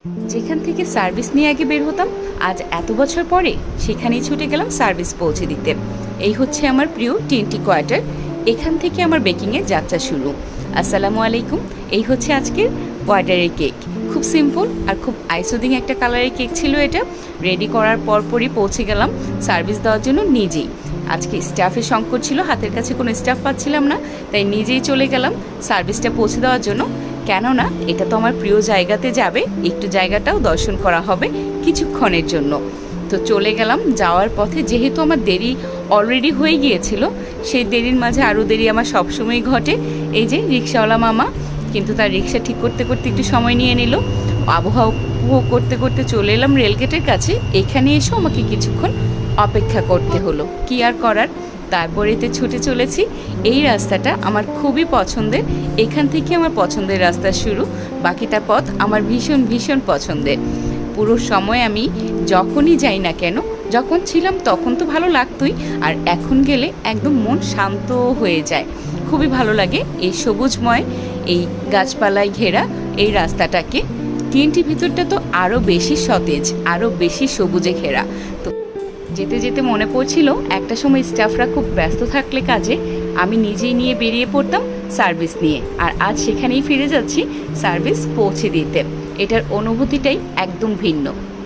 যেখান থেকে সার্ভিস নিয়ে আগে বের হতাম, আজ এত বছর পরে সেখানেই ছুটে গেলাম সার্ভিস পৌঁছে দিতে। এই হচ্ছে আমার প্রিয় টিএনটি কোয়ার্টার। এখান থেকে আমার বেকিংয়ের যাত্রা শুরু। আসসালামু আলাইকুম। এই হচ্ছে আজকের কোয়ার্টারের কেক। খুব সিম্পল আর খুব আইসোদিং একটা কালারের কেক ছিল এটা। রেডি করার পরপরই পৌঁছে গেলাম সার্ভিস দেওয়ার জন্য নিজেই। আজকে স্টাফের সংকট ছিল, হাতের কাছে কোনো স্টাফ পাচ্ছিলাম না, তাই নিজেই চলে গেলাম সার্ভিসটা পৌঁছে দেওয়ার জন্য। কেননা এটা তো আমার প্রিয় জায়গাতে যাবে, একটু জায়গাটাও দর্শন করা হবে কিছুক্ষণের জন্য। তো চলে গেলাম। যাওয়ার পথে যেহেতু আমার দেরি অলরেডি হয়ে গিয়েছিল, সেই দেরির মাঝে আরও দেরি আমার সবসময়ই ঘটে। এই যে রিক্সাওয়ালা মামা, কিন্তু তার রিক্সা ঠিক করতে করতে একটু সময় নিয়ে নিল। আবহাওয়া উপভোগ করতে করতে চলে এলাম রেলগেটের কাছে। এখানে এসেও আমাকে কিছুক্ষণ অপেক্ষা করতে হলো, কি আর করার। তারপরেতে ছুটে চলেছি। এই রাস্তাটা আমার খুবই পছন্দের, এখান থেকে আমার পছন্দের রাস্তা শুরু। বাকিটা পথ আমার ভীষণ ভীষণ পছন্দের। পুরো সময় আমি যখনই যাই না কেন, যখন ছিলাম তখন তো ভালো লাগতোই, আর এখন গেলে একদম মন শান্ত হয়ে যায়। খুবই ভালো লাগে এই সবুজময়, এই গাছপালায় ঘেরা এই রাস্তাটাকে। টিএনটি ভিতরটা তো আরও বেশি সতেজ, আরও বেশি সবুজে ঘেরা। তো যেতে যেতে মনে পড়ছিল একটা সময় স্টাফরা খুব ব্যস্ত থাকলে কাজে আমি নিজেই নিয়ে বেরিয়ে পড়তাম সার্ভিস নিয়ে, আর আজ সেখানেই ফিরে যাচ্ছি সার্ভিস পৌঁছে দিতে। এটার অনুভূতিটাই একদম ভিন্ন।